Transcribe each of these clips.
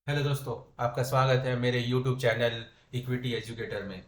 Hello दोस्तों, आपका स्वागत है मेरे YouTube चैनल इक्विटी एजुकेटर में।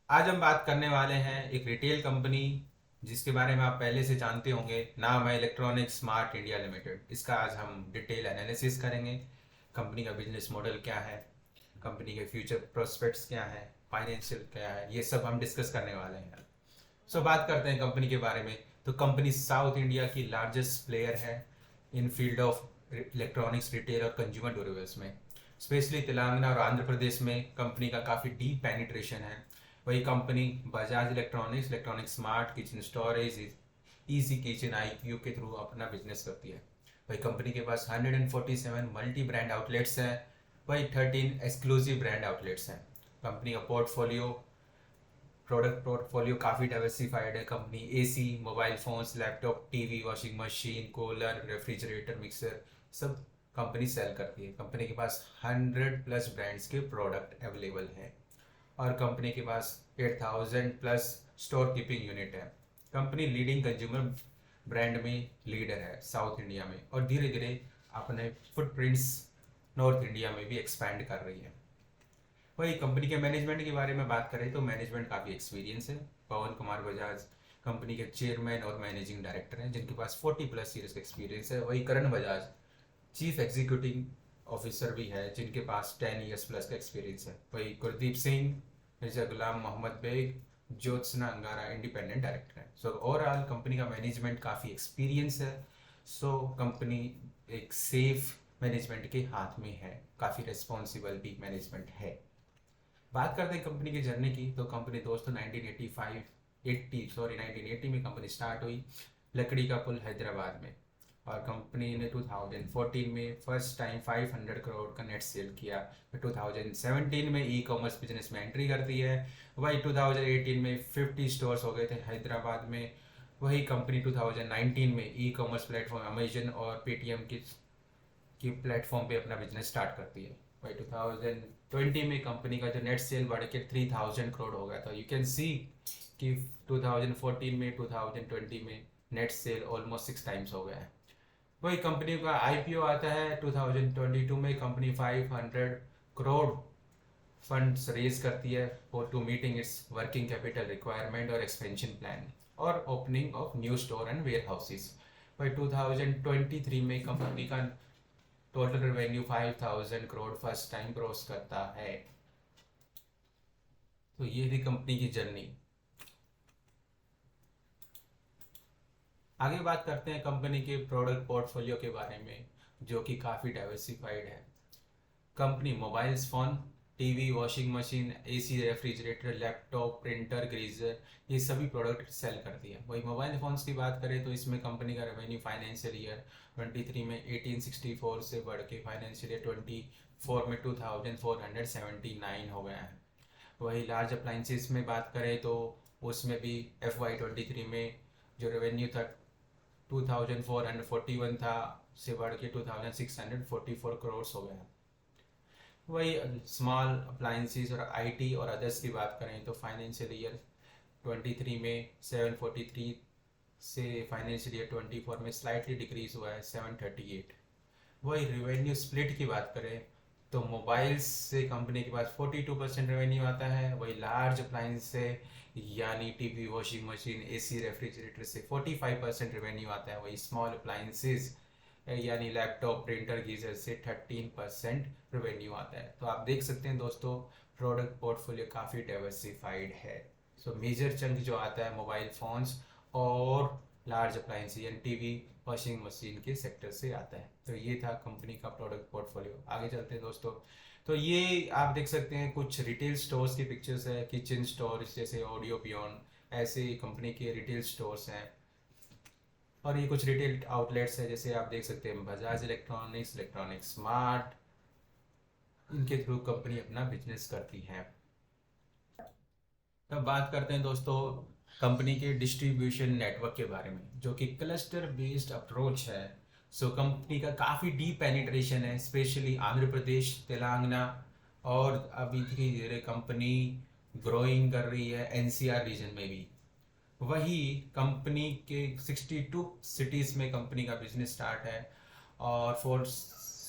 आज हम बात करने वाले हैं एक रिटेल कंपनी जिसके बारे में आप पहले से जानते होंगे। नाम है इलेक्ट्रॉनिक स्मार्ट इंडिया लिमिटेड। इसका आज हम डिटेल एनालिसिस करेंगे। कंपनी का बिजनेस मॉडल क्या है, कंपनी के फ्यूचर प्रोस्पेक्ट्स क्या है, फाइनेंशियल क्या है, ये सब हम डिस्कस करने वाले हैं। बात करते हैं कंपनी के बारे में। तो कंपनी साउथ इंडिया की लार्जेस्ट प्लेयर है इन फील्ड ऑफ इलेक्ट्रॉनिक्स रिटेल और कंज्यूमर ड्यूरेबल्स में। स्पेशली तेलंगाना और आंध्र प्रदेश में कंपनी का काफ़ी डीप पेनिट्रेशन है। वही company Bajaj electronics, electronic smart kitchen storage, easy kitchen IPO के थ्रू अपना बिजनेस करती है। वही कंपनी के पास 147 मल्टी ब्रांड आउटलेट्स हैं। वही 13 एक्सक्लूसिव ब्रांड आउटलेट्स हैं। कंपनी का प्रोडक्ट पोर्टफोलियो काफ़ी डाइवर्सिफाइड है। Company AC, mobile phones, laptop, TV, washing machine, cooler, refrigerator, mixer सब कंपनी सेल करती है। कंपनी के पास 100+ ब्रांड्स के प्रोडक्ट अवेलेबल हैं और कंपनी के पास 8000+ स्टोर कीपिंग यूनिट है। कंपनी लीडिंग कंज्यूमर ब्रांड में लीडर है साउथ इंडिया में और धीरे धीरे अपने फुटप्रिंट्स नॉर्थ इंडिया में भी एक्सपैंड कर रही है। वही कंपनी के मैनेजमेंट के बारे में बात करें तो मैनेजमेंट काफ़ी एक्सपीरियंस है। पवन कुमार बजाज कंपनी के चेयरमैन और मैनेजिंग डायरेक्टर हैं जिनके पास 40+ ईयर्स का एक्सपीरियंस है। वही करण बजाज चीफ एग्जीक्यूटिव ऑफिसर भी है जिनके पास 10 ईयर्स+ का एक्सपीरियंस है। वही कुलदीप सिंह, मिर्जा गुलाम मोहम्मद बेग, ज्योत्सना अंगारा इंडिपेंडेंट डायरेक्टर है। ओवरऑल कंपनी का मैनेजमेंट काफ़ी एक्सपीरियंस है। कंपनी एक सेफ मैनेजमेंट के हाथ में है, काफ़ी रिस्पॉन्सिबल भी मैनेजमेंट है। बात करते हैं कंपनी की जर्नी की। तो कंपनी दोस्तों 1980 में कंपनी स्टार्ट हुई लकड़ी का पुल हैदराबाद में। और कंपनी ने 2014 में फर्स्ट टाइम 500 करोड़ का नेट सेल किया। फिर 2017 में ई कॉमर्स बिजनेस में एंट्री करती है। वही 2018 में 50 स्टोर्स हो गए थे हैदराबाद में। वही कंपनी 2019 में ई कॉमर्स प्लेटफॉर्म अमेजन और पेटीएम की प्लेटफॉर्म पे अपना बिजनेस स्टार्ट करती है। भाई 2020 में कंपनी का जो नेट सेल बढ़ के 3000 करोड़ हो गया था। यू कैन सी कि 2014 में 2020 में नेट सेल ऑलमोस्ट 6 टाइम्स हो गया है। वही कंपनी का आईपीओ आता है 2022 में। कंपनी 500 करोड़ फंड्स रेज करती है for to meeting its working capital requirement और एक्सपेंशन प्लान और opening of new store and warehouses. भाई 2023 में कंपनी का total revenue 5000 crore first time cross करता है। तो ये थी कंपनी की जर्नी। आगे बात करते हैं कंपनी के प्रोडक्ट पोर्टफोलियो के बारे में जो कि काफ़ी डाइवर्सिफाइड है। Company mobiles phone, TV, washing machine, AC, refrigerator, laptop, printer, geyser ये सभी प्रोडक्ट सेल करती है। वही मोबाइल फ़ोन्स की बात करें तो इसमें कंपनी का रेवेन्यू फाइनेंशियल ईयर 23 में 1864 से बढ़ के फाइनेंशियल ईयर 24 में 2479 हो गया है। वही लार्ज अप्लाइंसेस में बात करें तो उसमें भी FY23 में जो रेवेन्यू था 2441 था से बढ़ के 2644 करोड़ हो गया। वही स्मॉल अप्लाइंसेस और आईटी और अदर्स की बात करें तो फाइनेंशियल ईयर 23 में 743 से फाइनेंशियल ईयर 24 में स्लाइटली डिक्रीज हुआ है 738। वही रेवेन्यू स्प्लिट की बात करें तो मोबाइल्स से कंपनी के पास 42% रेवेन्यू आता है। वही लार्ज अप्लाइंस से यानी TV, washing machine, AC, refrigerator से 45% रेवेन्यू आता है। वही स्मॉल अप्लाइंसेस यानी लैपटॉप, प्रिंटर, गीजर से 13% रेवेन्यू आता है। तो आप देख सकते हैं दोस्तों प्रोडक्ट पोर्टफोलियो काफ़ी डाइवर्सिफाइड है। मेजर चंक जो आता है मोबाइल फ़ोन्स और लार्ज अप्लाइंस यानी टीवी, वॉशिंग मशीन के सेक्टर से आता है। तो ये था कंपनी का प्रोडक्ट पोर्टफोलियो। आगे चलते हैं दोस्तों। तो ये आप देख सकते हैं कुछ रिटेल स्टोर्स की पिक्चर्स है। किचन स्टोर्स जैसे ऑडियो बियॉन्ड ऐसे कंपनी के रिटेल स्टोर्स हैं। और ये कुछ रिटेल आउटलेट्स है जैसे आप देख सकते हैं बजाज इलेक्ट्रॉनिक्स, इलेक्ट्रॉनिक स्मार्ट, इनके थ्रू कंपनी अपना बिजनेस करती है। तब बात करते हैं दोस्तों कंपनी के डिस्ट्रीब्यूशन नेटवर्क के बारे में जो कि क्लस्टर बेस्ड अप्रोच है। कंपनी का काफ़ी डीप पेनिट्रेशन है स्पेशली आंध्र प्रदेश, तेलंगाना और अभी धीरे धीरे कंपनी ग्रोइंग कर रही है एनसीआर रीजन में भी। वही कंपनी के 62 सिटीज़ में कंपनी का बिजनेस स्टार्ट है और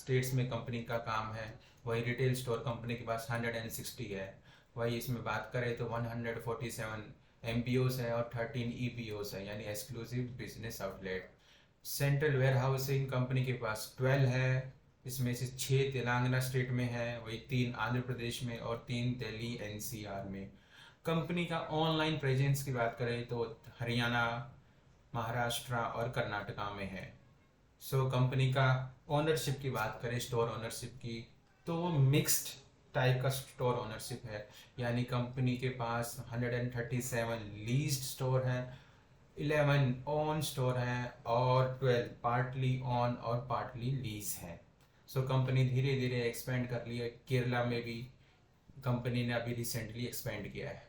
स्टेट्स में कंपनी का काम है। वही रिटेल स्टोर कंपनी के पास 160 है। वही इसमें बात करें तो 147 MBOs है और 13 EBOs है, यानी exclusive business outlet. Central warehousing company के पास 12 है। इसमें से 6 तेलंगाना स्टेट में है, वही 3 आंध्र प्रदेश में और 3 दिल्ली NCR में। कंपनी का ऑनलाइन प्रेजेंस की बात करें तो हरियाणा, महाराष्ट्र और कर्नाटका में है। सो कंपनी का ओनरशिप की बात करें, स्टोर ओनरशिप की, तो वो मिक्स्ड टाइप का स्टोर ओनरशिप है। यानी कंपनी के पास 137 लीज्ड स्टोर है, 11 ओन स्टोर हैं और 12 पार्टली ऑन और पार्टली लीज हैं। सो कंपनी धीरे धीरे एक्सपेंड कर रही है। केरला में भी कंपनी ने अभी रिसेंटली एक्सपेंड किया है।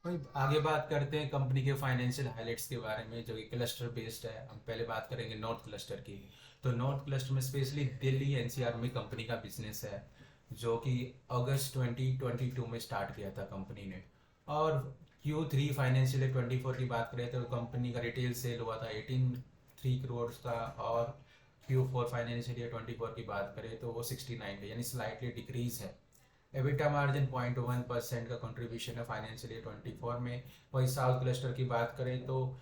भाई आगे बात करते हैं कंपनी के फाइनेंशियल हाइलाइट्स के बारे में, जो कि क्लस्टर बेस्ड है। हम पहले बात करेंगे नॉर्थ क्लस्टर की। तो नॉर्थ क्लस्टर में स्पेशली दिल्ली NCR में कंपनी का बिजनेस है, जो कि अगस्त 2022 में स्टार्ट किया था कंपनी ने। और Q3 फाइनेंशियल ईयर 24 की बात करें तो कंपनी का रिटेल सेल हुआ था 18 करोड़ का, और Q4 फाइनेंशियल ईयर 24 की बात करें तो वो 69 है, यानी स्लाइटली डिक्रीज है। एबिटा मार्जिन 0.1% का कंट्रीब्यूशन है फाइनेंशियल ईयर 24 में। वही साउथ क्लस्टर की बात करें तो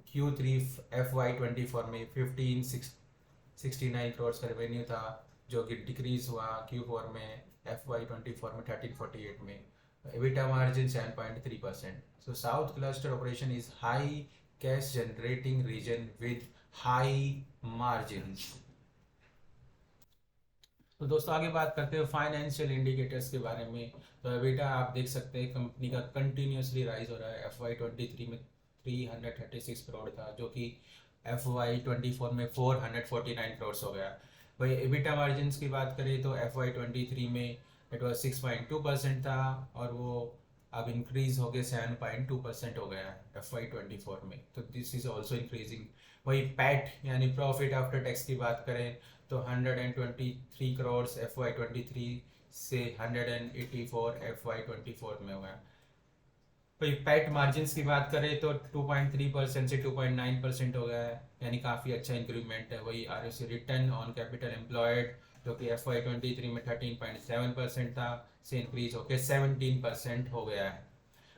Q3 FY24 में 1569 करोड़ का रेवेन्यू था, जो कि डिक्रीज हुआ Q4 में FY24 में 1348 में। EBITDA margin 7.3%। So south cluster operation is high cash generating region with high margin. तो दोस्तों आगे बात करते हैं फाइनेंशियल इंडिकेटर्स के बारे में। तो एबिटा आप देख सकते हैं कंपनी का कंटिन्यूसली राइज हो रहा है। FY23 में 336 करोड़ था, जो कि FY24 में 449 करोड़ हो गया। वही एबिटा मार्जिन की बात करें तो FY23 में इट वॉज 6.2% था, और वो अब इंक्रीज हो गया 7.2% हो गया है FY24 में। तो दिस इज ऑल्सो इंक्रीजिंग। वही पैट यानी प्रॉफिट आफ्टर टैक्स की बात करें तो 123 करोड़ FY23 से 184 FY24 में हुआ। वही पैट मार्जिन की बात करें तो 2.3% से 2.9% हो गया है, यानी काफ़ी अच्छा इंक्रीमेंट है। वही ROC return on capital employed, जो कि FY23 में 13.7% था, से इंक्रीज होकर 17% हो गया है।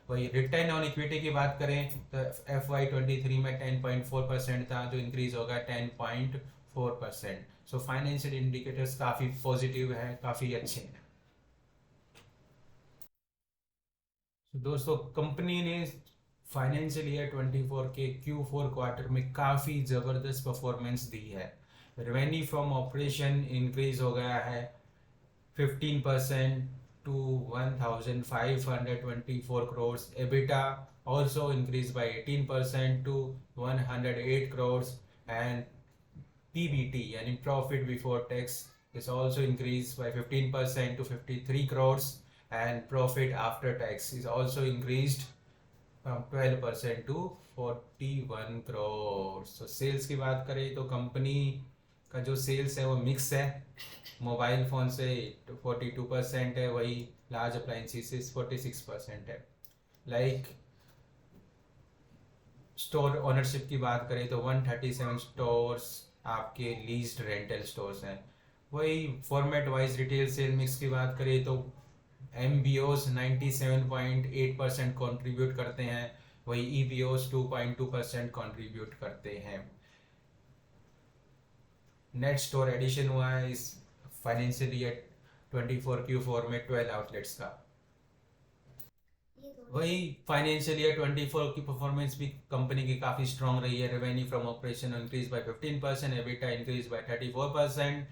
वही रिटर्न ऑन इक्विटी की बात करें तो FY23 में 10.4% था, जो इंक्रीज होगा 10.4%। सो फाइनेंशियल इंडिकेटर्स काफ़ी पॉजिटिव है, काफ़ी अच्छे हैं। दोस्तों कंपनी ने फाइनेंशियल ईयर 24 के Q4 क्वार्टर में काफ़ी ज़बरदस्त परफॉर्मेंस दी है। रेवेन्यू फ्रॉम ऑपरेशन इंक्रीज हो गया है 15% to 1,524 crores. EBITDA also increased by 18% to 108 crores, and PBT यानी profit before tax is also increased by 15% to 53 crores, and profit after tax is also increased from 12% to 41 crores. So sales की बात करें तो company का जो sales है वो mix है। मोबाइल फ़ोन से 42% है, वही लार्ज अप्लाइंसेस से 46% है। लाइक स्टोर ओनरशिप की बात करें तो 137 स्टोर्स आपके लीज्ड रेंटल स्टोर्स हैं। वही format wise retail sale mix की बात करें तो MBOs 97.8% कंट्रीब्यूट करते हैं, वही EBOs 2.2% कंट्रीब्यूट करते हैं। नेट स्टोर एडिशन हुआ है इस फाइनेंशियल ईयर 24 Q4 में 12 आउटलेट्स का। वही फाइनेंशियल ईयर 24 की परफॉर्मेंस भी कंपनी की काफ़ी स्ट्रांग रही है। Revenue from operation increase by 15%, EBITDA increase by 34%,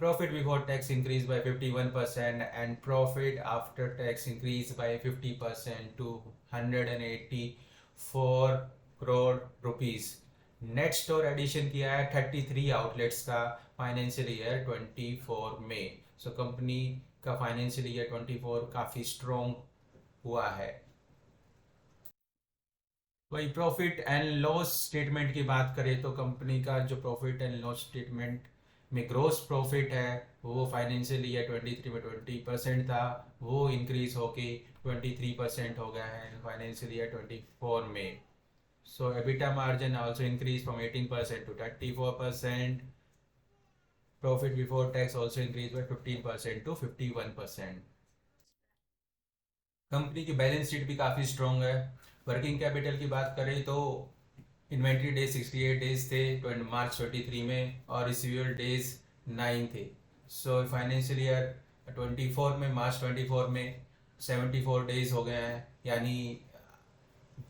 profit before tax increase by 51%, and profit after tax increase by 50% to 184 crore rupees. Net store addition किया है 33 आउटलेट्स का फाइनेंशियल ईयर 24 में। सो कंपनी का financial year 24 काफ़ी strong हुआ है। वही profit and loss statement की बात करें तो कंपनी का जो प्रॉफिट एंड लॉस स्टेटमेंट में ग्रोस प्रॉफिट है वो फाइनेंशियल ईयर 23 में 20% था, वो इंक्रीज होके 23% हो गया है फाइनेंशियल ईयर 24 में। So EBITDA margin also increased from 18% to 34%. Profit before tax also increased by 15% to 51%. Company की बैलेंस शीट भी काफ़ी स्ट्रॉन्ग है। वर्किंग कैपिटल की बात करें तो इन्वेंट्री डेज 68 डेज थे मार्च 23 में, और रिसीवेबल डेज 9 थे। सो फाइनेंशियल ईयर 24 में, मार्च 24 में 74 डेज हो गए हैं, यानी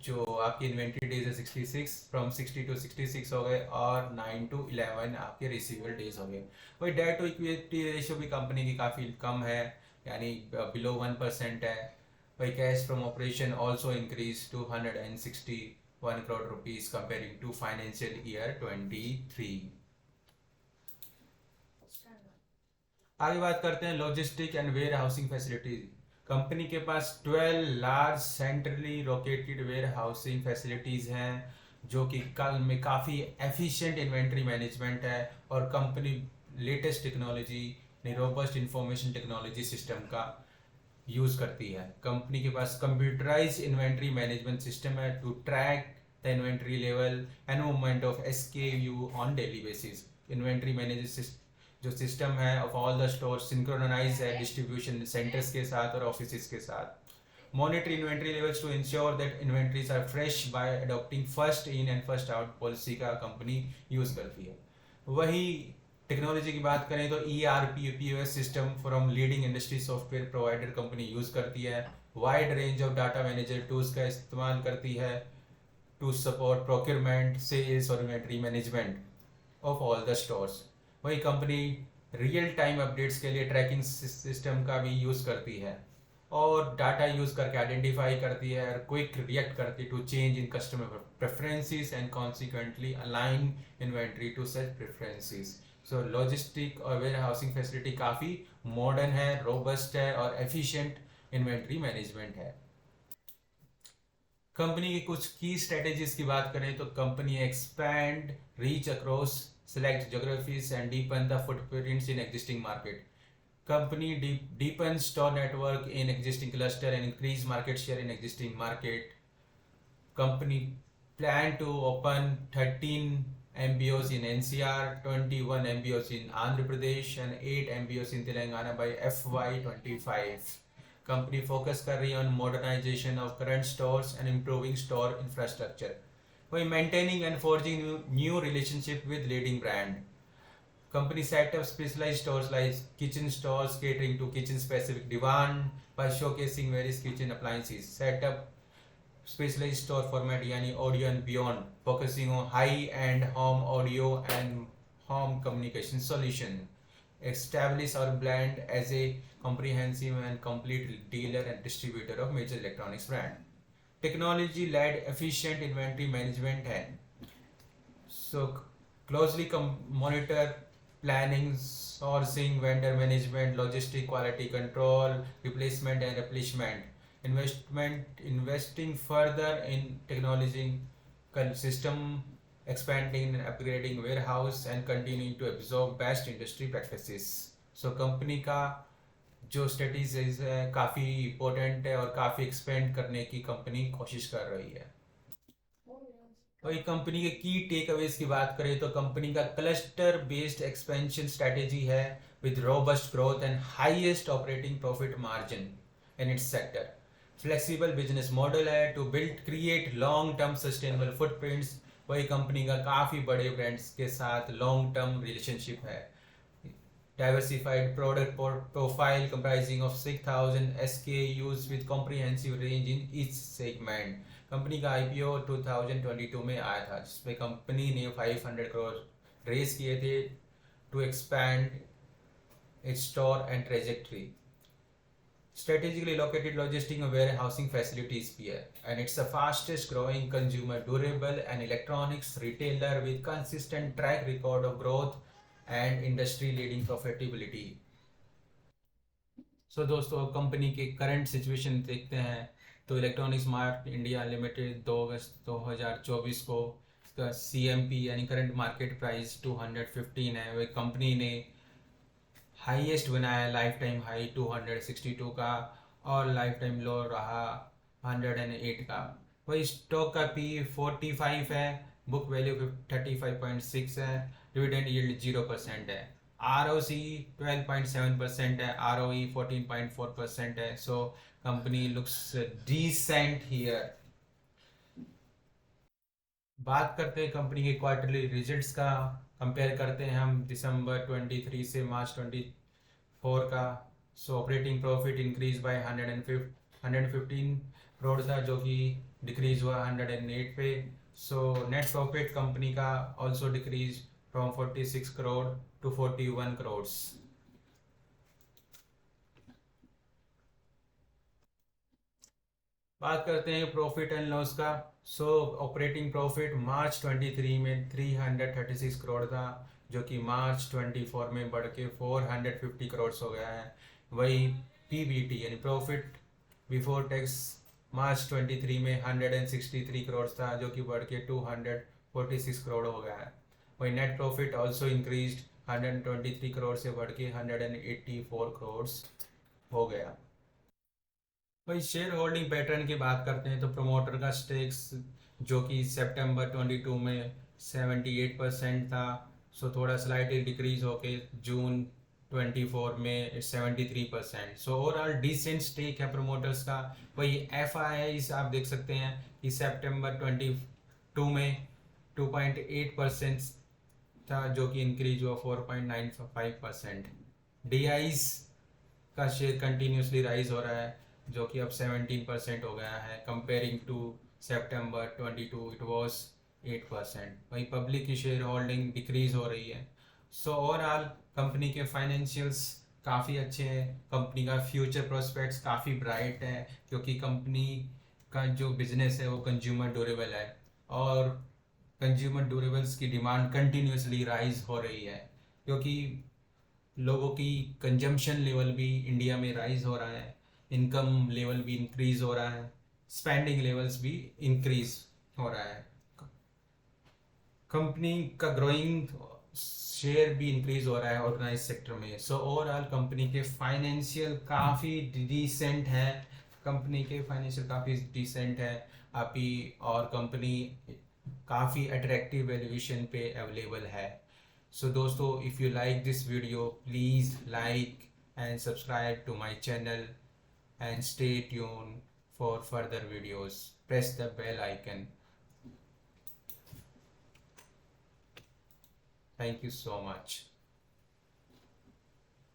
जो आपकी इन्वेंट्री डेज है 66, फ्रॉम 60 टू 66 हो गए, और 9 टू 11 आपके रिसीवेबल डेज हो गए। वही डेट टू इक्विटी रेशियो भी कंपनी की काफ़ी कम है, यानी बिलो 1% है। वही cash from operation also increase to 161 crore rupees comparing to financial year 23। आगे बात करते हैं logistic and warehousing facilities. Company के पास 12 large centrally located warehousing facilities हैं, जो कि कल में काफ़ी एफिशिएंट इन्वेंट्री मैनेजमेंट है, और company latest technology robust information technology system का यूज़ करती है। कंपनी के पास कंप्यूटराइज इन्वेंट्री मैनेजमेंट सिस्टम है to track the inventory level and movement of SKU on daily basis. Inventory management जो सिस्टम है of all the store synchronize है distribution centres के साथ और ऑफिस के साथ। Monitor inventory levels to ensure that inventories are fresh by adopting first in and first out policy का company use करती है। वही टेक्नोलॉजी की बात करें तो ERP POS system from leading industry software provider company use करती है। Wide range of data manager tools का इस्तेमाल करती है टू सपोर्ट प्रोक्योरमेंट, सेल्स और inventory management of all the stores. वही कंपनी रियल टाइम अपडेट्स के लिए ट्रैकिंग सिस्टम का भी यूज़ करती है, और डाटा यूज़ करके आइडेंटिफाई करती है और क्विक रिएक्ट करती है to change in customer preferences and consequently align inventory to such preferences. So logistic और वेयर हाउसिंग फैसिलिटी काफ़ी मॉडर्न है, रोबस्ट है और एफिशिएंट इन्वेंट्री मैनेजमेंट है। कंपनी की कुछ की स्ट्रेटेजीज की बात करें तो company expand reach across select geographies and deepen the footprints in existing market. Company deepen store network in existing cluster and increase market share in existing market. Company plan to open 13 MBOs in NCR, 21 MBOs in Andhra Pradesh and 8 MBOs in Telangana by FY25. Company focus कर रही है on modernization of current stores and improving store infrastructure. By maintaining and forging new relationship with leading brand. Company set up specialized stores like kitchen stores catering to kitchen specific demand by showcasing various kitchen appliances. Set up specialized store format yani audio and beyond, focusing on high end home audio and home communication solution. Establish our brand as a comprehensive and complete dealer and distributor of major electronics brand. Technology led efficient inventory management है, so closely monitor planning, sourcing, vendor management, logistic, quality control, replacement and replacement. Investing further in technology system, expanding and upgrading warehouse and continuing to absorb best industry practices. So company का जो strategies है काफ़ी important है और काफ़ी expand करने की company कोशिश कर रही है। वही कंपनी के की टेक अवेज की बात करें तो कंपनी का क्लस्टर बेस्ड एक्सपेंशन स्ट्रेटेजी है with robust growth and highest operating profit margin in its sector. Flexible business model है to build create long term sustainable footprints. वही कंपनी का काफ़ी बड़े ब्रांड्स के साथ लॉन्ग टर्म रिलेशनशिप है। Diversified product profile comprising of 6,000 SKUs with comprehensive range in each segment. Company का IPO 2022 में आया था, जिसमें कंपनी ने 500 करोड़ रेज किए थे to expand its store and trajectory. Strategically located logistic and warehousing facilities here, and it's the fastest growing consumer durable and electronics retailer with consistent track record of growth and industry leading profitability. So दोस्तों company के current situation देखते हैं तो electronics mart India limited 2 अगस्त 2024 को इसका CMP यानी current market price 215 है। वह कंपनी ने हाईएस्ट बनाया लाइफ टाइम हाई 262 का और लाइफ टाइम लो रहा 108 का। वही स्टॉक का पी 45 है, बुक वैल्यू 35.6 है, डिविडेंड यील्ड 0% है, आर ओ सी 12.7% है, आर ओ ई 14.4% है. So company looks decent here. बात करते हैं कंपनी के क्वार्टरली रिजल्ट्स का. कंपेयर करते हैं हम दिसंबर 23 से मार्च 24 का. So operating profit increase by 115 crore था, जो कि डिक्रीज हुआ 108 पे. सो नेट प्रॉफिट कंपनी का also decrease from 46 crore to 41 crore. बात करते हैं प्रॉफिट एंड लॉस का. सो ऑपरेटिंग प्रॉफिट मार्च 23 में 336 करोड़ था, जो कि मार्च 24 में बढ़ के 450 करोड़ हो गया है. वही पीबीटी यानी प्रॉफिट बिफोर टैक्स मार्च 23 में 163 करोड़ था, जो कि बढ़ के 246 करोड़ हो गया है. वही net profit also increase 123 crore से बढ़ के 184 करोड़ हो गया. भाई शेयर होल्डिंग पैटर्न की बात करते हैं तो प्रमोटर का स्टेक्स, जो कि सितंबर 22 में 78% था, सो थोड़ा स्लाइटली डिक्रीज होके जून 24 में 73%. सो ओवरऑल डिसेंट स्टेक है प्रमोटर्स का. वही एफ आप देख सकते हैं कि सितंबर 22 में 2.8% था, जो कि इंक्रीज हुआ 4.95%. डी का शेयर कंटिन्यूसली राइज हो रहा है, जो कि अब 17% हो गया है. Comparing to September 22 it was 8%. वही पब्लिक की शेयर होल्डिंग डिक्रीज हो रही है. सो ओवरऑल कंपनी के फाइनेंशियल्स काफ़ी अच्छे हैं. कंपनी का फ्यूचर प्रोस्पेक्ट्स काफ़ी ब्राइट है, क्योंकि कंपनी का जो बिजनेस है वो कंज्यूमर ड्यूरेबल है, और कंज्यूमर ड्यूरेबल्स की डिमांड कंटिन्यूसली राइज हो रही है, क्योंकि लोगों की कंजम्पशन लेवल भी इंडिया में राइज हो रहा है, इनकम लेवल भी इंक्रीज हो रहा है, स्पेंडिंग लेवल्स भी इंक्रीज हो रहा है. कंपनी का ग्रोइंग शेयर भी इंक्रीज हो रहा है ऑर्गेनाइज सेक्टर में. सो ओवरऑल कंपनी के फाइनेंशियल काफ़ी डिसेंट है. कंपनी के फाइनेंशियल काफ़ी डिसेंट है अभी, और कंपनी काफ़ी अट्रैक्टिव वैल्यूएशन पे अवेलेबल है. सो दोस्तों, if you like this video please like and subscribe to my channel and stay tuned for further videos. Press the bell icon. Thank you so much.